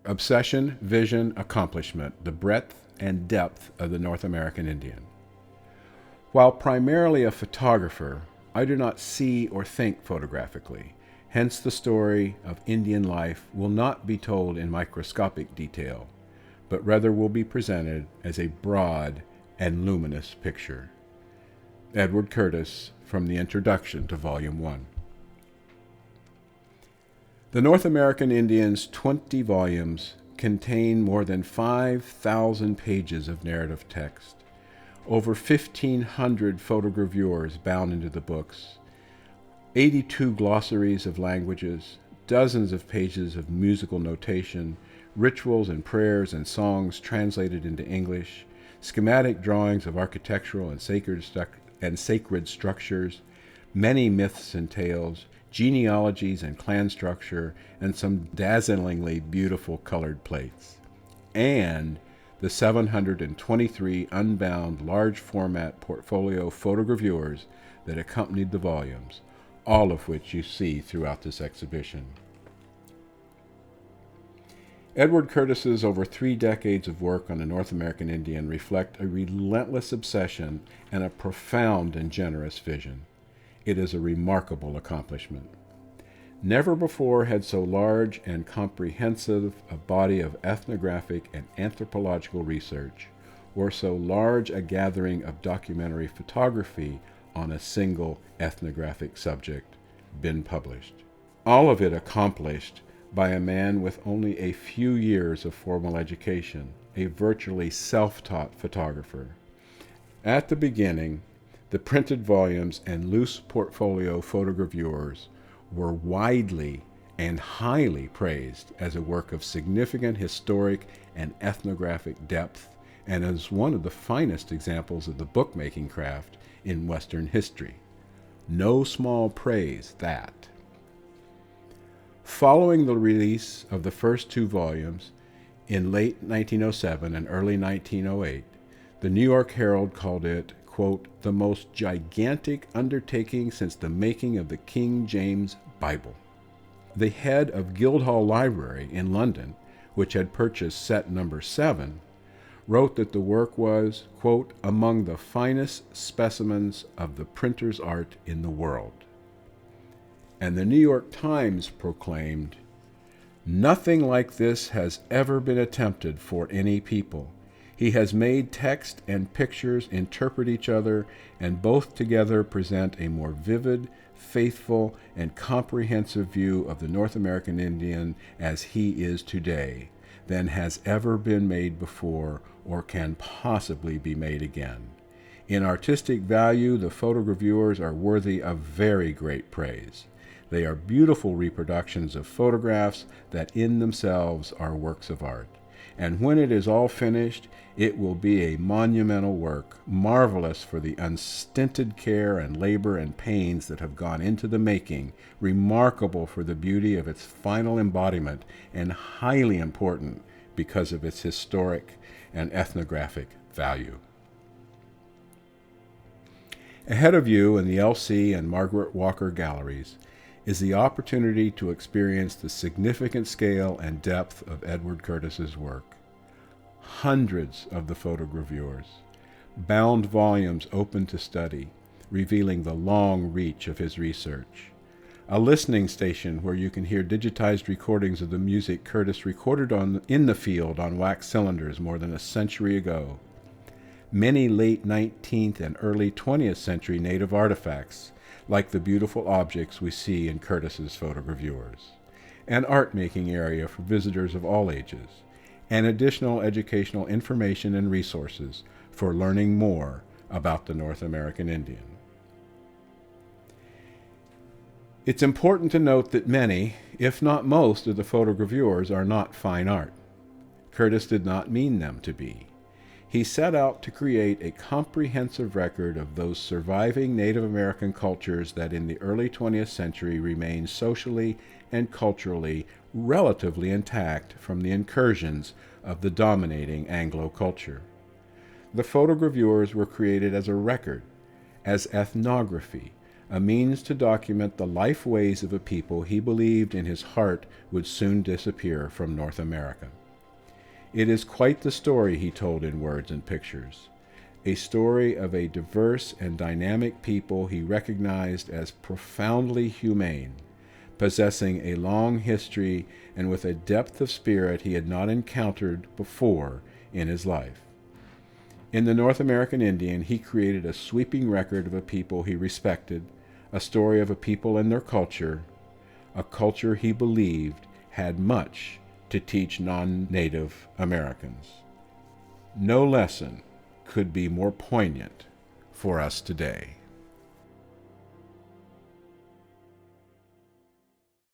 Obsession, Vision, Accomplishment, the Breadth and Depth of the North American Indian. While primarily a photographer, I do not see or think photographically. Hence, the story of Indian life will not be told in microscopic detail, but rather will be presented as a broad and luminous picture. Edward Curtis, from the introduction to Volume 1. The North American Indian's 20 volumes contain more than 5,000 pages of narrative text, over 1,500 photogravures bound into the books, 82 glossaries of languages, dozens of pages of musical notation, rituals and prayers and songs translated into English, schematic drawings of architectural and sacred structures, many myths and tales, genealogies and clan structure, and some dazzlingly beautiful colored plates, and the 723 unbound large-format portfolio photogravures that accompanied the volumes, all of which you see throughout this exhibition. Edward Curtis's over 3 decades of work on the North American Indian reflect a relentless obsession and a profound and generous vision. It is a remarkable accomplishment. Never before had so large and comprehensive a body of ethnographic and anthropological research, or so large a gathering of documentary photography on a single ethnographic subject, been published. All of it accomplished by a man with only a few years of formal education, a virtually self-taught photographer. At the beginning, the printed volumes and loose portfolio photogravures were widely and highly praised as a work of significant historic and ethnographic depth, and as one of the finest examples of the bookmaking craft in Western history. No small praise, that. Following the release of the first 2 volumes in late 1907 and early 1908, the New York Herald called it, quote, the most gigantic undertaking since the making of the King James Bible. The head of Guildhall Library in London, which had purchased set number 7, wrote that the work was, quote, among the finest specimens of the printer's art in the world. And the New York Times proclaimed, nothing like this has ever been attempted for any people. He has made text and pictures interpret each other, and both together present a more vivid, faithful, and comprehensive view of the North American Indian as he is today than has ever been made before or can possibly be made again. In artistic value, the photogravures are worthy of very great praise. They are beautiful reproductions of photographs that in themselves are works of art. And when it is all finished, it will be a monumental work, marvelous for the unstinted care and labor and pains that have gone into the making, remarkable for the beauty of its final embodiment, and highly important because of its historic and ethnographic value. Ahead of you in the L.C. and Margaret Walker galleries is the opportunity to experience the significant scale and depth of Edward Curtis's work. Hundreds of the photogravures, bound volumes open to study, revealing the long reach of his research. A listening station where you can hear digitized recordings of the music Curtis recorded in the field on wax cylinders more than a century ago. Many late 19th and early 20th century native artifacts, like the beautiful objects we see in Curtis's photogravures. An art-making area for visitors of all ages, and additional educational information and resources for learning more about the North American Indian. It's important to note that many, if not most, of the photogravures are not fine art. Curtis did not mean them to be. He set out to create a comprehensive record of those surviving Native American cultures that in the early 20th century remained socially and culturally relatively intact from the incursions of the dominating Anglo culture. The photogravures were created as a record, as ethnography, a means to document the life ways of a people he believed in his heart would soon disappear from North America. It is quite the story he told in words and pictures, a story of a diverse and dynamic people he recognized as profoundly humane, possessing a long history and with a depth of spirit he had not encountered before in his life. In the North American Indian, he created a sweeping record of a people he respected, a story of a people and their culture, a culture he believed had much to teach non-Native Americans. No lesson could be more poignant for us today.